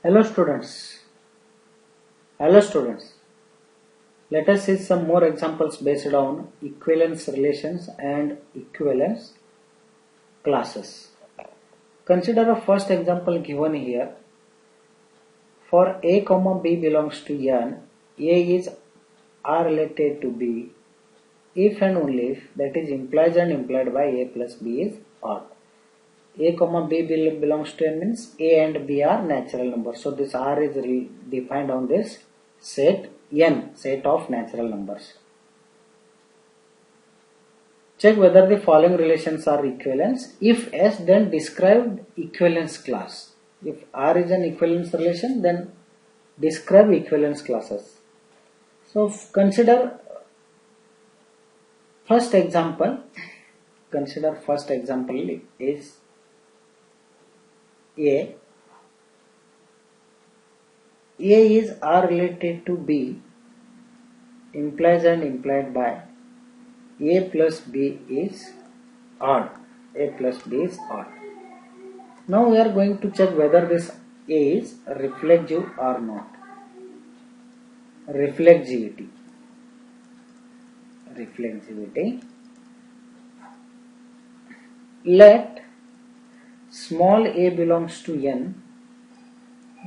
Hello students. Hello students. Let us see some more examples based on equivalence relations and equivalence classes. Consider a first example given here. For A, B belongs to N, A is R related to B if and only if, that is implies and implied by A plus B is R. A, B belongs to N means A and B are natural numbers. So this R is defined on this set N, set of natural numbers. Check whether the following relations are equivalence. If S, then describe equivalence class. If R is an equivalence relation, then describe equivalence classes. So consider first example. Consider first example is A. A is R related to B, implies and implied by A plus B is odd. A plus B is odd. Now we are going to check whether this A is reflexive or not. Reflexivity. Let small a belongs to N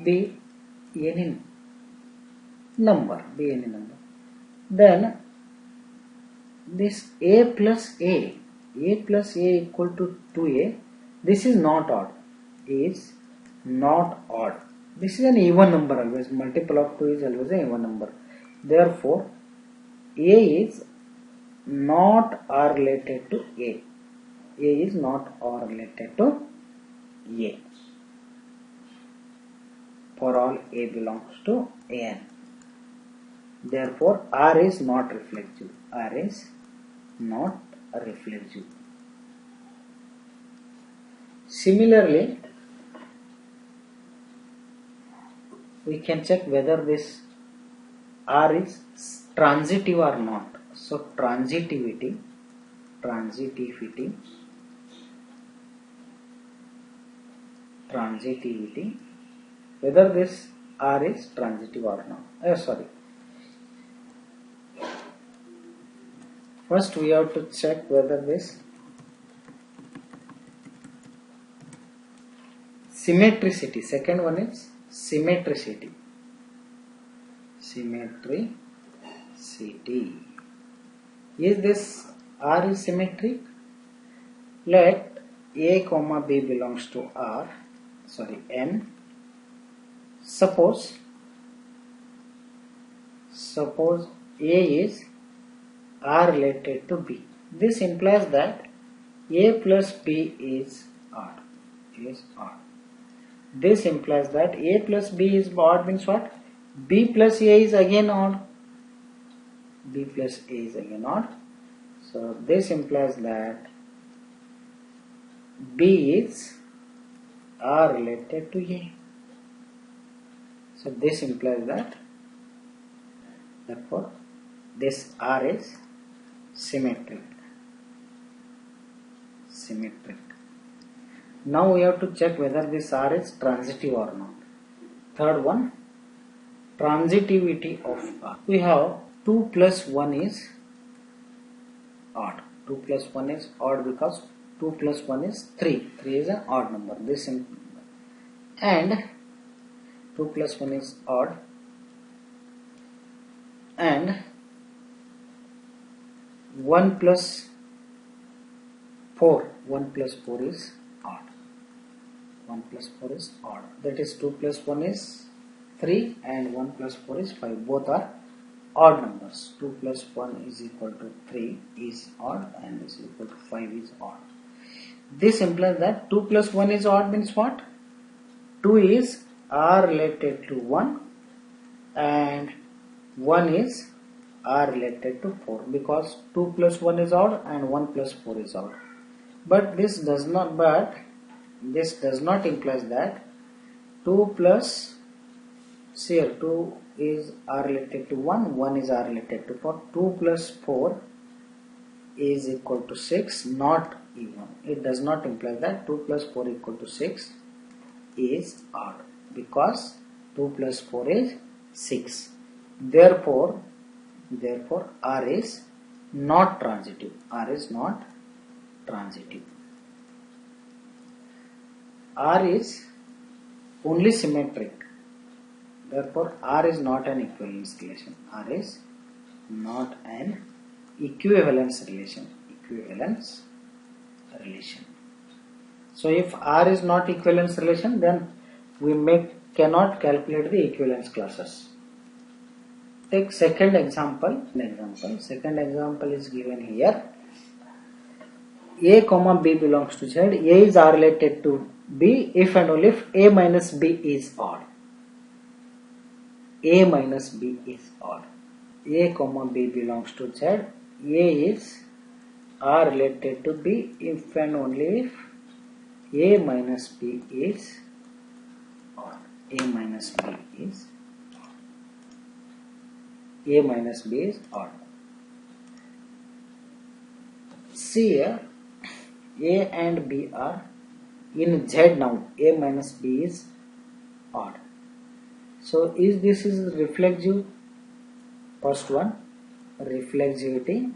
be any number. Then this A plus A equal to 2A, this is not odd. Is not odd. This is an even number always. Multiple of 2 is always an even number. Therefore, A is not R related to A. A is not R related to A. For all A belongs to N. Therefore, R is not reflexive. R is not reflexive. Similarly, we can check whether this R is transitive or not. So transitivity, whether this R is transitive or not. First we have to check whether this symmetricity. Second one is symmetricity. Is this R is symmetric? Let A, B belongs to N. Suppose A is R related to B. This implies that A plus B is odd. This implies that A plus B is odd means what? B plus A is again odd. So this implies that B is R related to A. So this implies that, therefore, this R is symmetric. Now we have to check whether this R is transitive or not. Third one, transitivity of R. We have 2 plus 1 is odd. 2 plus 1 is odd because 2 plus 1 is 3. 3 is an odd number. And 2 plus 1 is odd. And 1 plus 4 is odd. 1 plus 4 is odd. That is 2 plus 1 is 3 and 1 plus 4 is 5. Both are odd numbers. 2 plus 1 is equal to 3 is odd and is equal to 5 is odd. This implies that 2 plus 1 is odd means what? 2 is R related to 1 and 1 is R related to 4 because 2 plus 1 is odd and 1 plus 4 is odd. But this does not imply that 2 plus, here 2 is R related to 1, 1 is R related to 4. 2 plus 4 is equal to 6, not even. It does not imply that 2 plus 4 equal to 6. is odd because 2 plus 4 is 6. Therefore R is not transitive. R is not transitive. R is only symmetric. Therefore R is not an equivalence relation. R is not an equivalence relation. So if R is not equivalence relation, then we cannot calculate the equivalence classes. Take second example. Second example is given here. A comma B belongs to Z. A is R related to B if and only if A minus B is odd. A minus B is odd. A comma B belongs to Z. A is R related to B if and only if A minus B is odd. A minus B is odd. See here, A and B are in Z now. A minus B is odd. So this is reflexive? First one, reflexivity.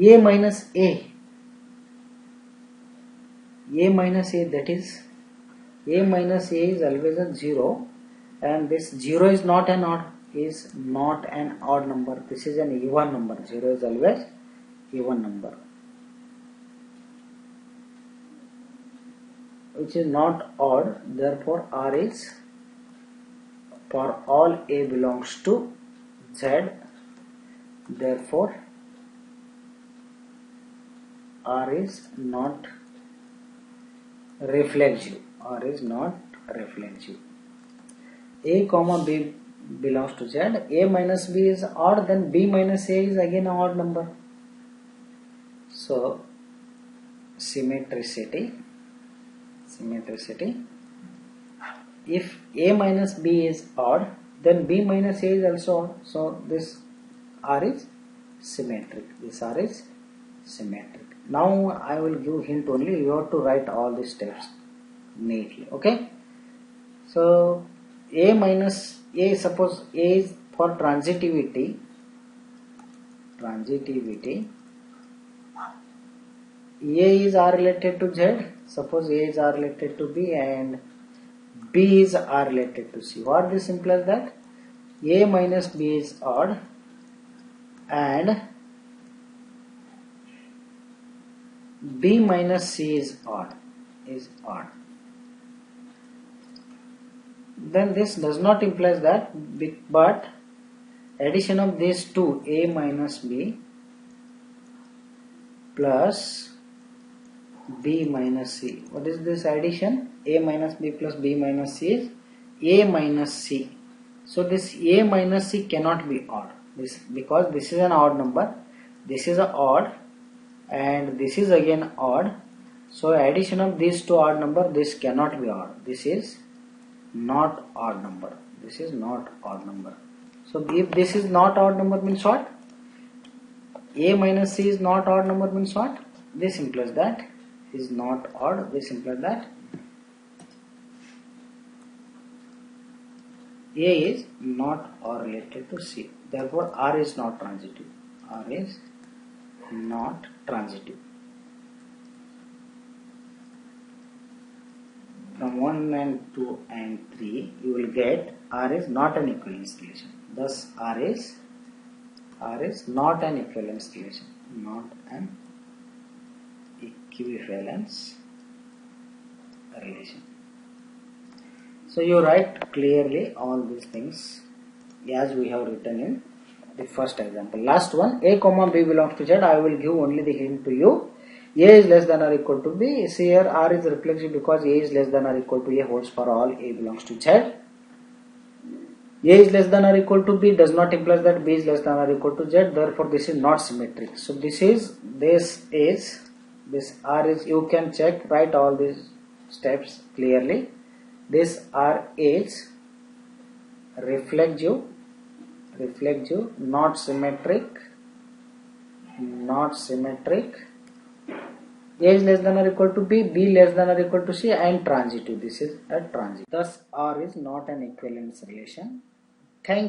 A minus A, that is A minus A is always a 0, and this 0 is not an odd number. This is an even number. 0 is always even number, which is not odd. Therefore R is, for all A belongs to Z, therefore R is not reflexive. R is not reflexive. A comma B belongs to Z. A minus B is odd, then B minus A is again an odd number. So symmetricity. If A minus B is odd, then B minus A is also odd. So this R is symmetric. Now I will give hint only. You have to write all the steps neatly. Okay. So A minus A, suppose A is for transitivity. A is R related to Z. Suppose A is R related to B and B is R related to C. What this implies that A minus B is odd and B minus C is odd. Then this does not imply that, but addition of these two, A minus B plus B minus C. What is this addition? A minus B plus B minus C is A minus C. So this A minus C cannot be odd. Because this is an odd number. This is an odd and this is again odd. So addition of these two odd number, this cannot be odd. This is not odd number. So if this is not odd number means what? A minus C is not odd number means what? This implies that is not odd. This implies that A is not or related to C. Therefore R is not transitive. From 1 and 2 and 3 you will get R is not an equivalence relation. Thus R is not an equivalence relation. So you write clearly all these things as we have written in the first example. Last one, A comma B belongs to Z. I will give only the hint to you. A is less than or equal to B. See here R is reflexive because A is less than or equal to A holds for all A belongs to Z. A is less than or equal to B does not imply that B is less than or equal to Z. Therefore this is not symmetric. So this R is, you can check, write all these steps clearly. This R is reflexive, not symmetric, A is less than or equal to B less than or equal to C, and transitive. This is a transitive. Thus, R is not an equivalence relation. Thank you.